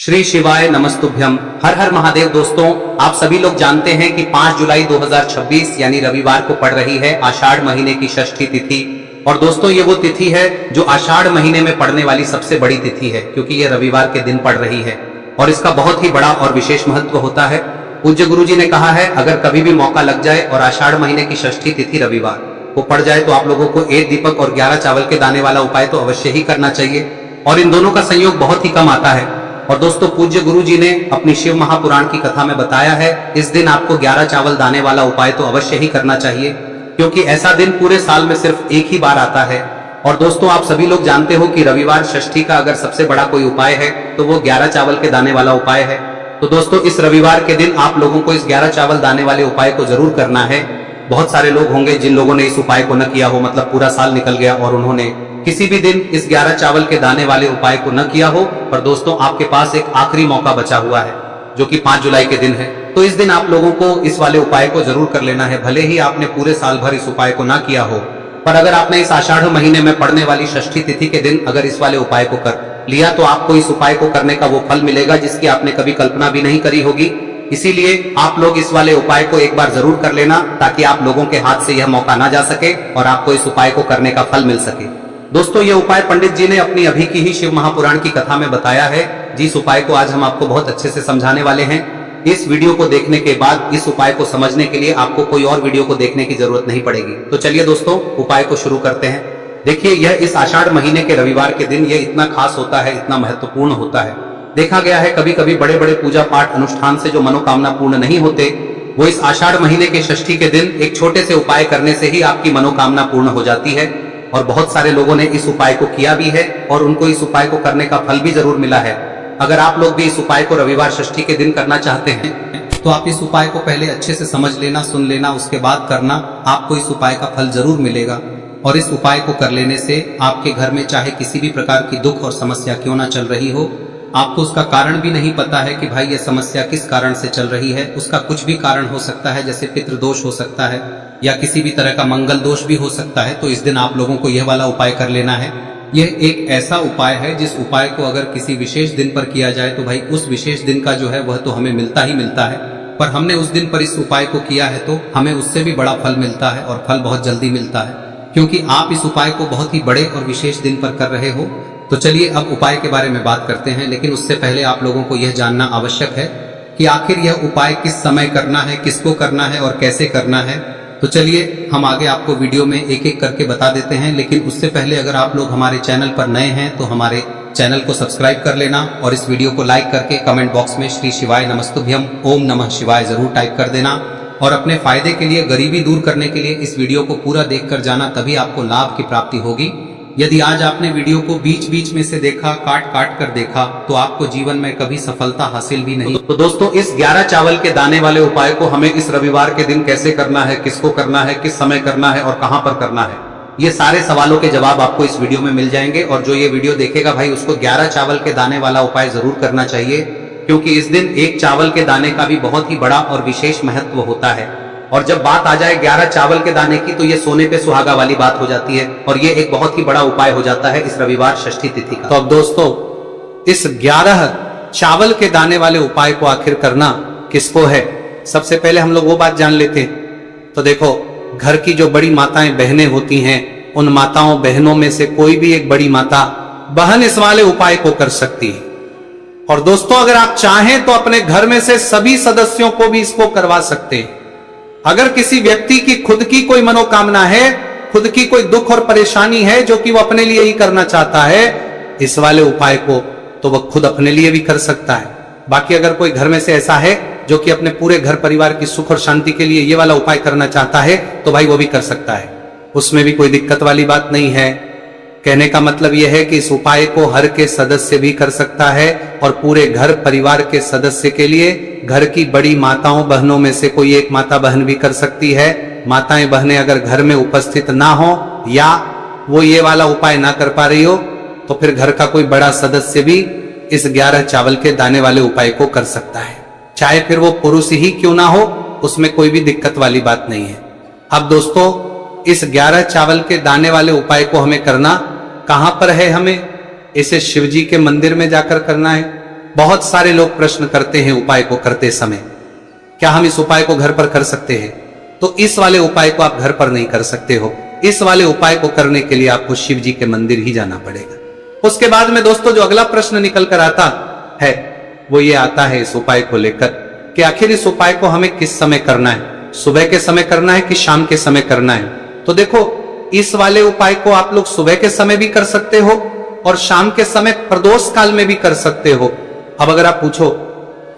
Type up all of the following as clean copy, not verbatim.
श्री शिवाय नमस्तुभ्यम। हर हर महादेव। दोस्तों, आप सभी लोग जानते हैं कि 5 जुलाई 2026 यानी रविवार को पड़ रही है आषाढ़ महीने की षष्ठी तिथि। और दोस्तों, ये वो तिथि है जो आषाढ़ महीने में पड़ने वाली सबसे बड़ी तिथि है, क्योंकि ये रविवार के दिन पड़ रही है और इसका बहुत ही बड़ा और विशेष महत्व होता है। पूज्य गुरु जी ने कहा है, अगर कभी भी मौका लग जाए और आषाढ़ महीने की षष्ठी तिथि रविवार को पड़ जाए तो आप लोगों को 1 दीपक और 11 चावल के दाने वाला उपाय तो अवश्य ही करना चाहिए। और इन दोनों का संयोग बहुत ही कम आता है। और दोस्तों, पूज्य गुरु जी ने अपनी शिव महापुराण की कथा में बताया है, इस दिन आपको 11 चावल दाने वाला उपाय तो अवश्य ही करना चाहिए, क्योंकि ऐसा दिन पूरे साल में सिर्फ एक ही बार आता है। और दोस्तों, आप सभी लोग जानते हो कि रविवार षष्ठी का अगर सबसे बड़ा कोई उपाय है तो वो 11 चावल के दाने वाला उपाय है। तो दोस्तों, इस रविवार के दिन आप लोगों को इस 11 चावल दाने वाले उपाय को जरूर करना है। बहुत सारे लोग होंगे जिन लोगों ने इस उपाय को न किया हो, मतलब पूरा साल निकल गया और उन्होंने किसी भी दिन इस 11 चावल के दाने वाले उपाय को न किया हो। पर दोस्तों, आपके पास एक आखिरी मौका बचा हुआ है जो कि 5 जुलाई के दिन है। तो इस दिन आप लोगों को इस वाले उपाय को जरूर कर लेना है, भले ही आपने पूरे साल भर इस उपाय को ना किया हो। पर अगर आपने इस आषाढ़ महीने में पड़ने वाली षष्ठी तिथि के दिन अगर इस वाले उपाय को कर लिया तो आपको इस उपाय को करने का वो फल मिलेगा जिसकी आपने कभी कल्पना भी नहीं करी होगी। इसीलिए आप लोग इस वाले उपाय को एक बार जरूर कर लेना, ताकि आप लोगों के हाथ से यह मौका ना जा सके और आपको इस उपाय को करने का फल मिल सके। दोस्तों, ये उपाय पंडित जी ने अपनी अभी की ही शिव महापुराण की कथा में बताया है, जिस उपाय को आज हम आपको बहुत अच्छे से समझाने वाले हैं। इस वीडियो को देखने के बाद इस उपाय को समझने के लिए आपको कोई और वीडियो को देखने की जरूरत नहीं पड़ेगी। तो चलिए दोस्तों, उपाय को शुरू करते हैं। देखिए, यह इस आषाढ़ महीने के रविवार के दिन ये इतना खास होता है, इतना महत्वपूर्ण होता है। देखा गया है कभी कभी बड़े बड़े पूजा पाठ अनुष्ठान से जो मनोकामना पूर्ण नहीं होते, वो इस आषाढ़ महीने के षष्ठी के दिन एक छोटे से उपाय करने से ही आपकी मनोकामना पूर्ण हो जाती है। और बहुत सारे लोगों ने इस उपाय को किया भी है और उनको इस उपाय को करने का फल भी जरूर मिला है। अगर आप लोग भी इस उपाय को रविवार षष्ठी के दिन करना चाहते हैं तो आप इस उपाय को पहले अच्छे से समझ लेना, सुन लेना, उसके बाद करना। आपको इस उपाय का फल जरूर मिलेगा। और इस उपाय को कर लेने से आपके घर में चाहे किसी भी प्रकार की दुख और समस्या क्यों ना चल रही हो, आपको उसका कारण भी नहीं पता है कि भाई ये समस्या किस कारण से चल रही है, उसका कुछ भी कारण हो सकता है, जैसे पितृदोष हो सकता है या किसी भी तरह का मंगल दोष भी हो सकता है। तो इस दिन आप लोगों को यह वाला उपाय कर लेना है। यह एक ऐसा उपाय है जिस उपाय को अगर किसी विशेष दिन पर किया जाए तो भाई उस विशेष दिन का जो है वह तो हमें मिलता ही मिलता है। पर हमने उस दिन पर इस उपाय को किया है तो हमें उससे भी बड़ा फल मिलता है, और फल बहुत जल्दी मिलता है, क्योंकि आप इस उपाय को बहुत ही बड़े और विशेष दिन पर कर रहे हो। तो चलिए अब उपाय के बारे में बात करते हैं, लेकिन उससे पहले आप लोगों को यह जानना आवश्यक है कि आखिर यह उपाय किस समय करना है, किसको करना है और कैसे करना है। तो चलिए हम आगे आपको वीडियो में एक एक करके बता देते हैं। लेकिन उससे पहले अगर आप लोग हमारे चैनल पर नए हैं तो हमारे चैनल को सब्सक्राइब कर लेना और इस वीडियो को लाइक करके कमेंट बॉक्स में श्री शिवाय नमस्तुभ्यम ओम नमः शिवाय जरूर टाइप कर देना। और अपने फायदे के लिए, गरीबी दूर करने के लिए इस वीडियो को पूरा देखकर जाना, तभी आपको लाभ की प्राप्ति होगी। यदि आज आपने वीडियो को बीच बीच में से देखा, काट काट कर देखा, तो आपको जीवन में कभी सफलता हासिल भी नहीं। तो दोस्तों, इस 11 चावल के दाने वाले उपाय को हमें इस रविवार के दिन कैसे करना है, किसको करना है, किस समय करना है और कहां पर करना है, ये सारे सवालों के जवाब आपको इस वीडियो में मिल जाएंगे। और जो ये वीडियो देखेगा भाई, उसको 11 चावल के दाने वाला उपाय जरूर करना चाहिए, क्योंकि इस दिन एक चावल के दाने का भी बहुत ही बड़ा और विशेष महत्व होता है। और जब बात आ जाए 11 चावल के दाने की, तो ये सोने पे सुहागा वाली बात हो जाती है और ये एक बहुत ही बड़ा उपाय हो जाता है इस रविवार षष्ठी तिथि का। तो अब दोस्तों, इस 11 चावल के दाने वाले उपाय को आखिर करना किसको है, सबसे पहले हम लोग वो बात जान लेते हैं। तो देखो, घर की जो बड़ी माताएं बहनें होती हैं, उन माताओं बहनों में से कोई भी एक बड़ी माता बहन इस वाले उपाय को कर सकती है। और दोस्तों, अगर आप चाहें तो अपने घर में से सभी सदस्यों को भी इसको करवा सकते हैं। अगर किसी व्यक्ति की खुद की कोई मनोकामना है, खुद की कोई दुख और परेशानी है जो कि वो अपने लिए ही करना चाहता है इस वाले उपाय को, तो वह खुद अपने लिए भी कर सकता है। बाकी अगर कोई घर में से ऐसा है जो कि अपने पूरे घर परिवार की सुख और शांति के लिए ये वाला उपाय करना चाहता है, तो भाई वो भी कर सकता है, उसमें भी कोई दिक्कत वाली बात नहीं है। कहने का मतलब यह है कि इस उपाय को हर के सदस्य भी कर सकता है और पूरे घर परिवार के सदस्य के लिए घर की बड़ी माताओं बहनों में से कोई एक माता बहन भी कर सकती है। माताएं बहनें अगर घर में उपस्थित ना हो या वो ये वाला उपाय ना कर पा रही हो, तो फिर घर का कोई बड़ा सदस्य भी इस 11 चावल के दाने वाले उपाय को कर सकता है, चाहे फिर वो पुरुष ही क्यों ना हो, उसमें कोई भी दिक्कत वाली बात नहीं है। अब दोस्तों, इस 11 चावल के दाने वाले उपाय को हमें करना कहां पर है, हमें इसे शिव जी के मंदिर में जाकर करना है। बहुत सारे लोग प्रश्न करते हैं उपाय को करते समय, क्या हम इस उपाय को घर पर कर सकते हैं? तो इस वाले उपाय को आप घर पर नहीं कर सकते हो। इस वाले उपाय को करने के लिए आपको शिव जी के मंदिर ही जाना पड़ेगा। उसके बाद में दोस्तों जो अगला प्रश्न निकल कर आता है वो ये आता है इस उपाय को लेकर कि आखिर इस उपाय को हमें किस समय करना है, सुबह के समय करना है कि शाम के समय करना है? तो देखो, इस वाले उपाय को आप लोग सुबह के समय भी कर सकते हो और शाम के समय प्रदोष काल में भी कर सकते हो। अब अगर आप पूछो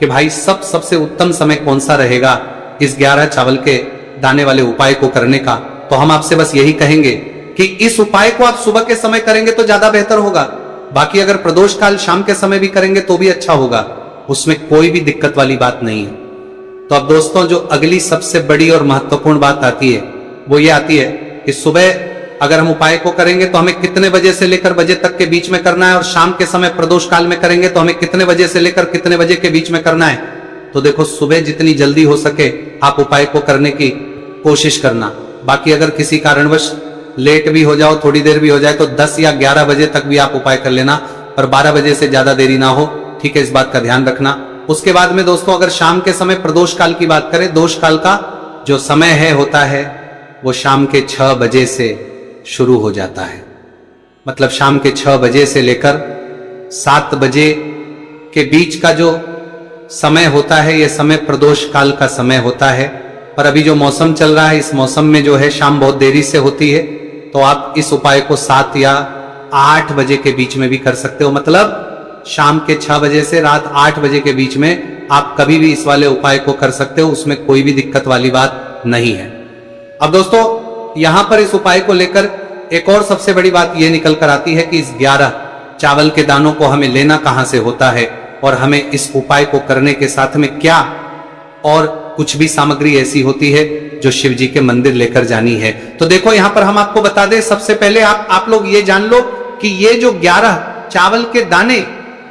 कि भाई सबसे उत्तम समय कौन सा रहेगा इस 11 चावल के दाने वाले उपाय को करने का, तो हम आपसे बस यही कहेंगे कि इस उपाय को आप सुबह के समय करेंगे तो ज्यादा बेहतर होगा। बाकी अगर प्रदोष काल शाम के समय भी करेंगे तो भी अच्छा होगा, उसमें कोई भी दिक्कत वाली बात नहीं है। तो अब दोस्तों जो अगली सबसे बड़ी और महत्वपूर्ण बात आती है वो ये आती है कि सुबह अगर हम उपाय को करेंगे तो हमें कितने बजे से लेकर बजे तक के बीच में करना है, और शाम के समय प्रदोष काल में करेंगे तो हमें कितने बजे से लेकर कितने बजे के बीच में करना है। तो देखो, सुबह जितनी जल्दी हो सके आप उपाय को करने की कोशिश करना। बाकी अगर किसी कारणवश लेट भी हो जाओ, थोड़ी देर भी हो जाए, तो 10 या 11 बजे तक भी आप उपाय कर लेना, पर 12 बजे से ज्यादा देरी ना हो, ठीक है? इस बात का ध्यान रखना। उसके बाद में दोस्तों अगर शाम के समय प्रदोष काल की बात करें, दोष काल का जो समय है होता है वो शाम के 6 बजे से शुरू हो जाता है। मतलब शाम के 6 बजे से लेकर 7 बजे के बीच का जो समय होता है ये समय प्रदोष काल का समय होता है। पर अभी जो मौसम चल रहा है, इस मौसम में जो है शाम बहुत देरी से होती है, तो आप इस उपाय को 7 या 8 बजे के बीच में भी कर सकते हो। मतलब शाम के 6 बजे से रात 8 बजे के बीच में आप कभी भी इस वाले उपाय को कर सकते हो, उसमें कोई भी दिक्कत वाली बात नहीं है। अब दोस्तों यहां पर इस उपाय को लेकर एक और सबसे बड़ी बात यह निकल कर आती है कि इस 11 चावल के दानों को हमें लेना कहां से होता है, और हमें इस उपाय को करने के साथ में क्या और कुछ भी सामग्री ऐसी होती है जो शिव जी के मंदिर लेकर जानी है। तो देखो यहां पर हम आपको बता दें, सबसे पहले आप लोग ये जान लो कि ये जो 11 चावल के दाने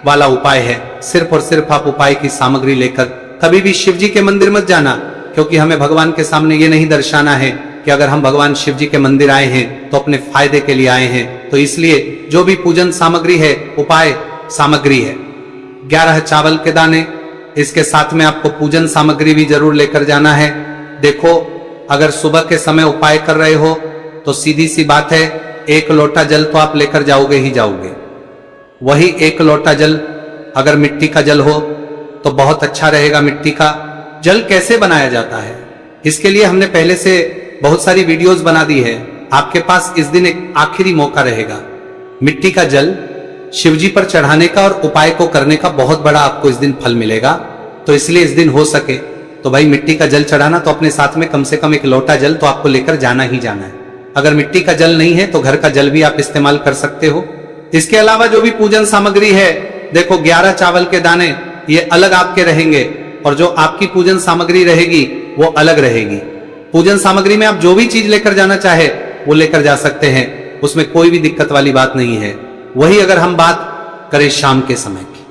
वाला उपाय है, सिर्फ और सिर्फ आप उपाय की सामग्री लेकर कभी भी शिव जी के मंदिर मत जाना, क्योंकि हमें भगवान के सामने ये नहीं दर्शाना है कि अगर हम भगवान शिव जी के मंदिर आए हैं तो अपने फायदे के लिए आए हैं। तो इसलिए जो भी पूजन सामग्री है, उपाय सामग्री है 11 चावल के दाने, इसके साथ में आपको पूजन सामग्री भी जरूर लेकर जाना है। देखो, अगर सुबह के समय उपाय कर रहे हो तो सीधी सी बात है, 1 लोटा जल तो आप लेकर जाओगे ही जाओगे। वही 1 लोटा जल अगर मिट्टी का जल हो तो बहुत अच्छा रहेगा। मिट्टी का जल कैसे बनाया जाता है, इसके लिए हमने पहले से बहुत सारी वीडियोस बना दी है। आपके पास इस दिन एक आखिरी मौका रहेगा मिट्टी का जल शिवजी पर चढ़ाने का, और उपाय को करने का बहुत बड़ा आपको इस दिन फल मिलेगा। तो इसलिए इस दिन हो सके तो भाई मिट्टी का जल चढ़ाना, तो अपने साथ में कम से कम 1 लोटा जल तो आपको लेकर जाना ही जाना है। अगर मिट्टी का जल नहीं है तो घर का जल भी आप इस्तेमाल कर सकते हो। इसके अलावा जो भी पूजन सामग्री है, देखो 11 चावल के दाने ये अलग आपके रहेंगे, और जो आपकी पूजन सामग्री रहेगी वो अलग रहेगी। पूजन सामग्री में आप जो भी चीज लेकर जाना चाहे वो लेकर जा सकते हैं, उसमें कोई भी दिक्कत वाली बात नहीं है। वही अगर हम बात करें शाम के समय की,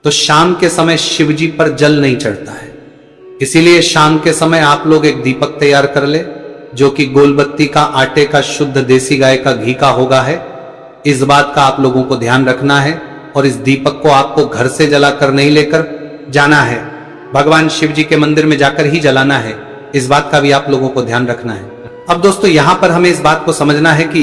तो शाम के समय शिवजी पर जल नहीं चढ़ता है, इसीलिए शाम के समय आप लोग एक दीपक तैयार कर ले, जो कि गोलबत्ती का, आटे का, शुद्ध देसी गाय का घी का होगा है। इस बात का आप लोगों को ध्यान रखना है, और इस दीपक को आपको घर से जलाकर नहीं लेकर जाना है, भगवान शिव जी के मंदिर में जाकर ही जलाना है। इस बात का भी आप लोगों को ध्यान रखना है। अब दोस्तों यहां पर हमें इस बात को समझना है कि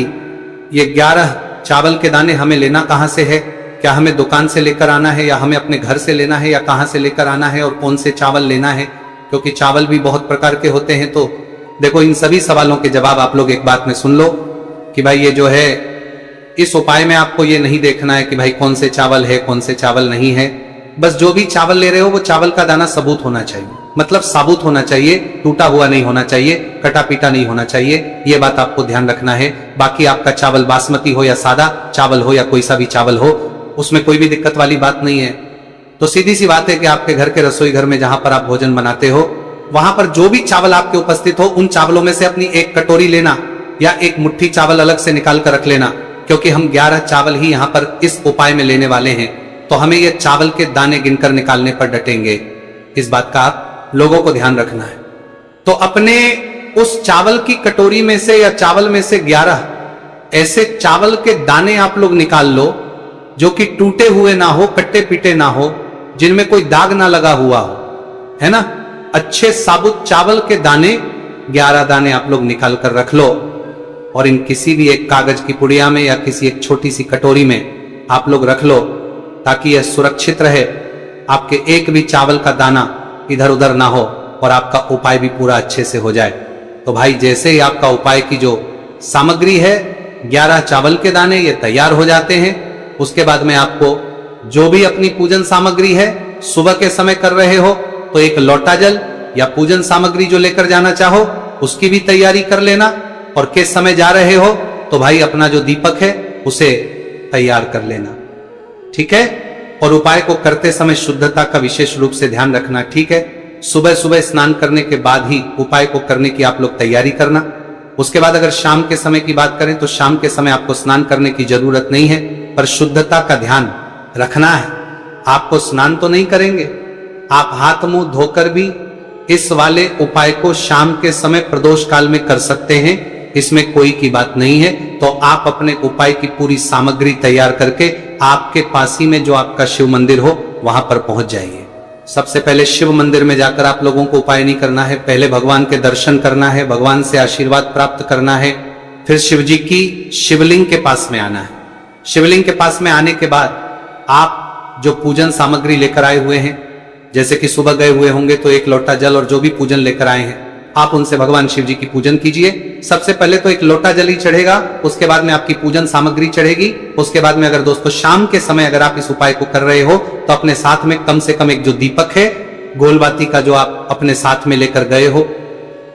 ये 11 चावल के दाने हमें लेना कहां से है, क्या हमें दुकान से लेकर आना है, या हमें अपने घर से लेना है, या कहां से लेकर आना है, और कौन से चावल लेना है, क्योंकि चावल भी बहुत प्रकार के होते हैं। तो देखो, इन सभी सवालों के जवाब आप लोग एक बात में सुन लो कि भाई ये जो है, इस उपाय में आपको ये नहीं देखना है कि भाई कौन से चावल है, कौन से चावल नहीं है। बस जो भी चावल ले रहे हो वो चावल का दाना सबूत होना चाहिए, मतलब साबुत होना चाहिए, टूटा हुआ नहीं होना चाहिए, कटा पीटा नहीं होना चाहिए। ये बात आपको ध्यान रखना है। बाकी आपका चावल बासमती हो या सादा चावल हो या कोई सा भी चावल हो, उसमें कोई भी दिक्कत वाली बात नहीं है। तो सीधी सी बात है कि आपके घर के रसोई घर में जहां पर आप भोजन बनाते हो, वहां पर जो भी चावल आपके उपस्थित हो, उन चावलों में से अपनी 1 कटोरी लेना या 1 मुट्ठी चावल अलग से निकाल कर रख लेना, क्योंकि हम 11 चावल ही यहाँ पर इस उपाय में लेने वाले हैं। तो हमें ये चावल के दाने गिनकर निकालने पर डटेंगे। इस बात का आप लोगों को ध्यान रखना है। तो अपने उस चावल की कटोरी में से या चावल में से 11 ऐसे चावल के दाने आप लोग निकाल लो जो कि टूटे हुए ना हो, कट्टे पीटे ना हो, जिनमें कोई दाग ना लगा हुआ हो, है ना। अच्छे साबुत चावल के दाने 11 दाने आप लोग निकाल कर रख लो और इन किसी भी एक कागज की पुड़िया में या किसी एक छोटी सी कटोरी में आप लोग रख लो, ताकि यह सुरक्षित रहे, आपके एक भी चावल का दाना इधर उधर ना हो और आपका उपाय भी पूरा अच्छे से हो जाए। तो भाई जैसे ही आपका उपाय की जो सामग्री है 11 चावल के दाने ये तैयार हो जाते हैं, उसके बाद में आपको जो भी अपनी पूजन सामग्री है सुबह के समय कर रहे हो तो एक लोटा जल या पूजन सामग्री जो लेकर जाना चाहो उसकी भी तैयारी कर लेना, और किस समय जा रहे हो तो भाई अपना जो दीपक है उसे तैयार कर लेना, ठीक है। और उपाय को करते समय शुद्धता का विशेष रूप से ध्यान रखना, ठीक है। सुबह सुबह स्नान करने के बाद ही उपाय को करने की आप लोग तैयारी करना। उसके बाद अगर शाम के समय की बात करें तो शाम के समय आपको स्नान करने की जरूरत नहीं है, पर शुद्धता का ध्यान रखना है। आपको स्नान तो नहीं करेंगे, आप हाथ मुंह धोकर भी इस वाले उपाय को शाम के समय प्रदोष काल में कर सकते हैं, इसमें कोई की बात नहीं है। तो आप अपने उपाय की पूरी सामग्री तैयार करके आपके पास ही में जो आपका शिव मंदिर हो वहां पर पहुंच जाइए। सबसे पहले शिव मंदिर में जाकर आप लोगों को उपाय नहीं करना है, पहले भगवान के दर्शन करना है, भगवान से आशीर्वाद प्राप्त करना है, फिर शिव जी की शिवलिंग के पास में आना है। शिवलिंग के पास में आने के बाद आप जो पूजन सामग्री लेकर आए हुए हैं, जैसे कि सुबह गए हुए होंगे तो एक लोटा जल और जो भी पूजन लेकर आए हैं आप उनसे भगवान शिव जी की पूजन कीजिए। सबसे पहले तो एक लोटा जल ही चढ़ेगा, उसके बाद में आपकी पूजन सामग्री चढ़ेगी। उसके बाद में अगर दोस्तों शाम के समय अगर आप इस उपाय को कर रहे हो तो अपने साथ में कम से कम एक जो दीपक है गोलबाती का जो आप अपने साथ में लेकर गए हो,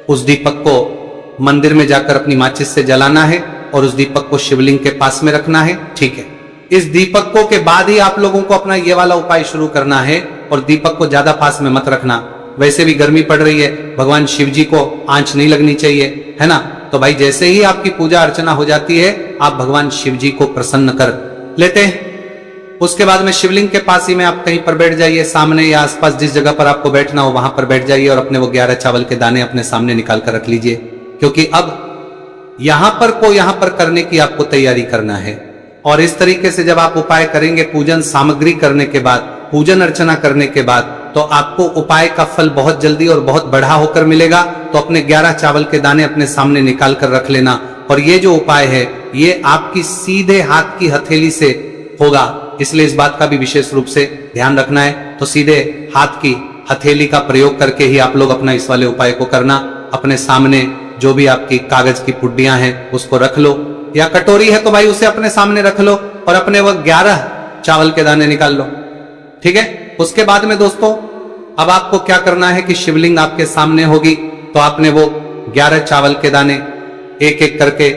उस दीपक को मंदिर में जाकर अपनी माचिस से जलाना है और उस दीपक को शिवलिंग के पास में रखना है, ठीक है। इस दीपकों के बाद ही आप लोगों को अपना ये वाला उपाय शुरू करना है, और दीपक को ज्यादा पास में मत रखना, वैसे भी गर्मी पड़ रही है, भगवान शिव जी को आंच नहीं लगनी चाहिए, है ना। तो भाई जैसे ही आपकी पूजा अर्चना हो जाती है आप भगवान शिव जी को प्रसन्न कर लेते हैं। उसके बाद में शिवलिंग के पास ही में आप कहीं पर बैठ जाइए, सामने या आसपास जिस जगह पर आपको बैठना हो वहां पर बैठ जाइए और अपने वो 11 चावल के दाने अपने सामने निकाल कर रख लीजिए, क्योंकि अब यहां पर करने की आपको तैयारी करना है। और इस तरीके से जब आप उपाय करेंगे पूजन सामग्री करने के बाद, पूजन अर्चना करने के बाद, तो आपको उपाय का फल बहुत जल्दी और बहुत बढ़ा होकर मिलेगा। तो अपने 11 चावल के दाने अपने सामने निकाल कर रख लेना, और ये जो उपाय है ये आपकी सीधे हाथ की हथेली से होगा, इसलिए इस बात का भी विशेष रूप से ध्यान रखना है। तो सीधे हाथ की हथेली का प्रयोग करके ही आप लोग अपना इस वाले उपाय को करना। अपने सामने जो भी आपकी कागज की पुड्डियां हैं उसको रख लो, या कटोरी है तो भाई उसे अपने सामने रख लो और अपने वो 11 चावल के दाने निकाल लो, ठीक है। उसके बाद में दोस्तों अब आपको क्या करना है कि शिवलिंग आपके सामने होगी, तो आपने वो 11 चावल के दाने एक एक करके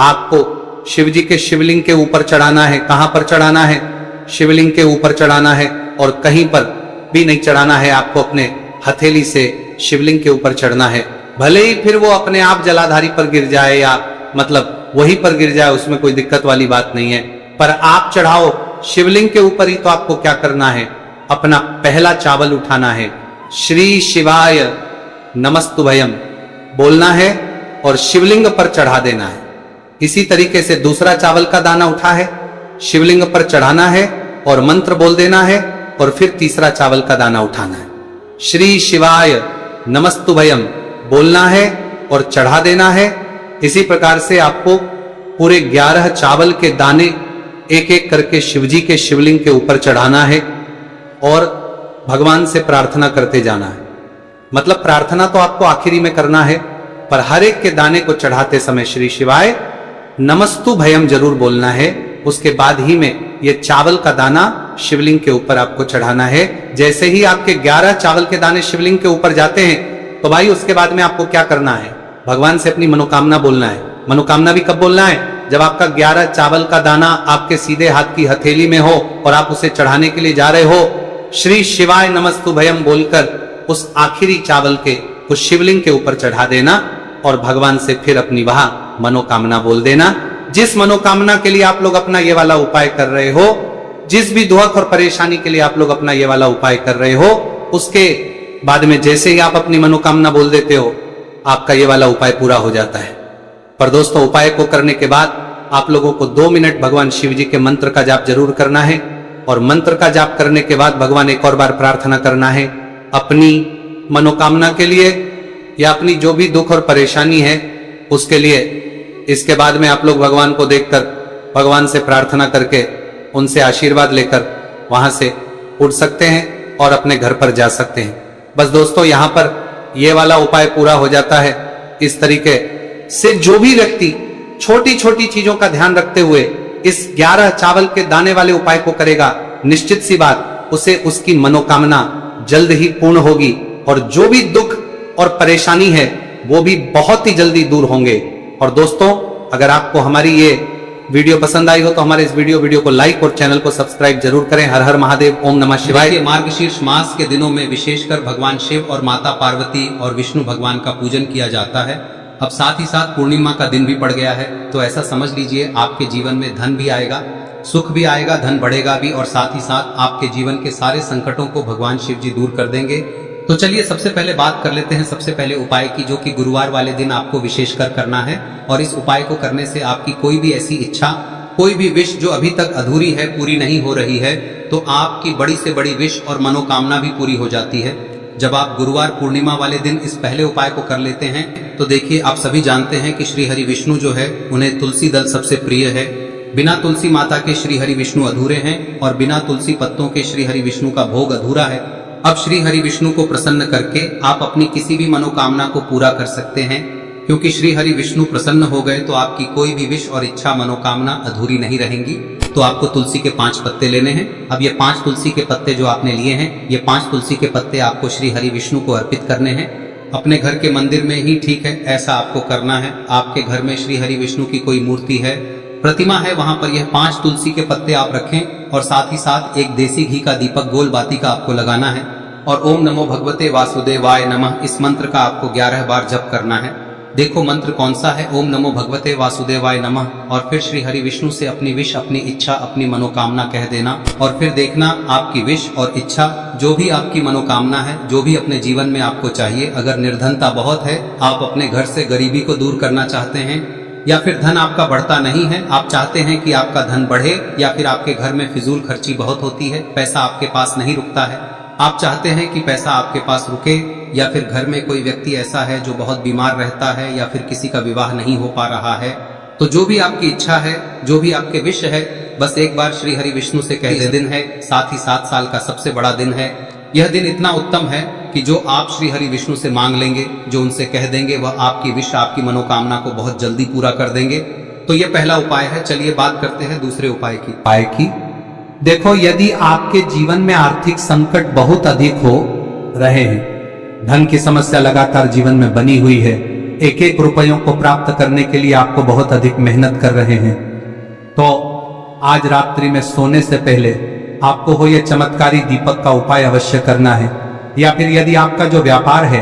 आपको शिव जी के शिवलिंग के ऊपर चढ़ाना है। कहां पर चढ़ाना है? शिवलिंग के ऊपर चढ़ाना है, और कहीं पर भी नहीं चढ़ाना है, आपको अपने हथेली से शिवलिंग के ऊपर चढ़ना है। भले ही फिर वो अपने आप जलाधारी पर गिर जाए या मतलब वहीं पर गिर जाए, उसमें कोई दिक्कत वाली बात नहीं है, पर आप चढ़ाओ शिवलिंग के ऊपर ही। तो आपको क्या करना है, अपना पहला चावल उठाना है, श्री शिवाय नमस्तुभयम बोलना है और शिवलिंग पर चढ़ा देना है। इसी तरीके से दूसरा चावल का दाना उठा है, शिवलिंग पर चढ़ाना है और मंत्र बोल देना है, और फिर तीसरा चावल का दाना उठाना है, श्री शिवाय नमस्तुभयम बोलना है और चढ़ा देना है। इसी प्रकार से आपको पूरे 11 चावल के दाने एक एक करके शिवजी के शिवलिंग के ऊपर चढ़ाना है और भगवान से प्रार्थना करते जाना है। मतलब प्रार्थना तो आपको आखिरी में करना है, पर हर एक के दाने को चढ़ाते समय श्री शिवाय नमस्तु भयम जरूर बोलना है। उसके बाद ही में ये चावल का दाना शिवलिंग के ऊपर आपको चढ़ाना है। जैसे ही आपके 11 चावल के दाने शिवलिंग के ऊपर जाते हैं तो भाई उसके बाद में आपको क्या करना है, भगवान से अपनी मनोकामना बोलना है। मनोकामना भी कब बोलना है? जब आपका 11 चावल का दाना आपके सीधे हाथ की हथेली में हो और आप उसे चढ़ाने के लिए जा रहे हो, श्री शिवाय नमस्तु भयम बोलकर उस आखिरी चावल के उस शिवलिंग के ऊपर चढ़ा देना और भगवान से फिर अपनी वह मनोकामना बोल देना। जिस मनोकामना के लिए आप लोग अपना ये वाला उपाय कर रहे हो, जिस भी दुख और परेशानी के लिए आप लोग अपना ये वाला उपाय कर रहे हो, उसके बाद में जैसे ही आप अपनी मनोकामना बोल देते हो आपका ये वाला उपाय पूरा हो जाता है। पर दोस्तों उपाय को करने के बाद आप लोगों को 2 मिनट भगवान शिव जी के मंत्र का जाप जरूर करना है और मंत्र का जाप करने के बाद भगवान एक और बार प्रार्थना करना है अपनी मनोकामना के लिए या अपनी जो भी दुख और परेशानी है उसके लिए। इसके बाद में आप लोग भगवान को देखकर भगवान से प्रार्थना करके उनसे आशीर्वाद लेकर वहां से उठ सकते हैं और अपने घर पर जा सकते हैं। बस दोस्तों यहाँ पर ये वाला उपाय पूरा हो जाता है। इस तरीके से जो भी व्यक्ति छोटी छोटी चीजों का ध्यान रखते हुए इस 11 चावल के दाने वाले उपाय को करेगा, निश्चित सी बात उसे उसकी मनोकामना जल्द ही पूर्ण होगी और जो भी दुख और परेशानी है वो भी बहुत ही जल्दी दूर होंगे। और दोस्तों अगर आपको हमारी ये वीडियो पसंद आई हो तो हमारे इस वीडियो को लाइक और चैनल को सब्सक्राइब जरूर करें। हर हर महादेव, ओम नमः शिवाय। मार्गशीर्ष मास के दिनों में विशेषकर भगवान शिव और माता पार्वती और विष्णु भगवान का पूजन किया जाता है। अब साथ ही साथ पूर्णिमा का दिन भी पड़ गया है, तो ऐसा समझ लीजिए आपके जीवन में धन भी आएगा, सुख भी आएगा, धन बढ़ेगा भी और साथ ही साथ आपके जीवन के सारे संकटों को भगवान शिव जी दूर कर देंगे। तो चलिए सबसे पहले बात कर लेते हैं सबसे पहले उपाय की, जो कि गुरुवार वाले दिन आपको विशेषकर करना है। और इस उपाय को करने से आपकी कोई भी ऐसी इच्छा, कोई भी विश जो अभी तक अधूरी है, पूरी नहीं हो रही है, तो आपकी बड़ी से बड़ी विश और मनोकामना भी पूरी हो जाती है जब आप गुरुवार पूर्णिमा वाले दिन इस पहले उपाय को कर लेते हैं। तो देखिए आप सभी जानते हैं कि श्री हरि विष्णु जो है उन्हें तुलसी दल सबसे प्रिय है। बिना तुलसी माता के श्री हरि विष्णु अधूरे हैं और बिना तुलसी पत्तों के श्री हरि विष्णु का भोग अधूरा है। अब श्री हरि विष्णु को प्रसन्न करके आप अपनी किसी भी मनोकामना को पूरा कर सकते हैं, क्योंकि श्री हरि विष्णु प्रसन्न हो गए तो आपकी कोई भी विश और इच्छा मनोकामना अधूरी नहीं रहेंगी। तो आपको तुलसी के 5 पत्ते लेने हैं। अब ये 5 तुलसी के पत्ते जो आपने लिए हैं, ये 5 तुलसी के पत्ते आपको श्री हरि विष्णु को अर्पित करने हैं। अपने घर के मंदिर में ही ठीक है, ऐसा आपको करना है। आपके घर में श्री हरि विष्णु की कोई मूर्ति है, प्रतिमा है, वहां पर यह 5 तुलसी के पत्ते आप रखें और साथ ही साथ एक देसी घी का दीपक गोल बाती का आपको लगाना है और ओम नमो भगवते वासुदेवाय नमः इस मंत्र का आपको 11 बार जप करना है। देखो मंत्र कौन सा है, ओम नमो भगवते वासुदेवाय नमः, और फिर श्री हरि विष्णु से अपनी विश, अपनी इच्छा, अपनी मनोकामना कह देना और फिर देखना आपकी विश और इच्छा, जो भी आपकी मनोकामना है, जो भी अपने जीवन में आपको चाहिए। अगर निर्धनता बहुत है, आप अपने घर से गरीबी को दूर करना चाहते हैं, या फिर धन आपका बढ़ता नहीं है, आप चाहते हैं कि आपका धन बढ़े, या फिर आपके घर में फिजूल खर्ची बहुत होती है, पैसा आपके पास नहीं रुकता है, आप चाहते हैं कि पैसा आपके पास रुके, या फिर घर में कोई व्यक्ति ऐसा है जो बहुत बीमार रहता है, या फिर किसी का विवाह नहीं हो पा रहा है, तो जो भी आपकी इच्छा है, जो भी आपके विश है, बस एक बार श्री हरि विष्णु से कह दे। दिन है, साथ ही 7 साल का सबसे बड़ा दिन है। यह दिन इतना उत्तम है कि जो आप श्री हरि विष्णु से मांग लेंगे, जो उनसे कह देंगे, वह आपकी विश, आपकी मनोकामना को बहुत जल्दी पूरा कर देंगे। तो यह पहला उपाय है। चलिए बात करते हैं दूसरे उपाय की। देखो, यदि आपके जीवन में आर्थिक संकट बहुत अधिक हो रहे हैं, धन की समस्या लगातार जीवन में बनी हुई है, एक एक रुपयों को प्राप्त करने के लिए आपको बहुत अधिक मेहनत कर रहे हैं, तो आज रात्रि में सोने से पहले आपको हो यह चमत्कारी दीपक का उपाय अवश्य करना है। या फिर यदि आपका जो व्यापार है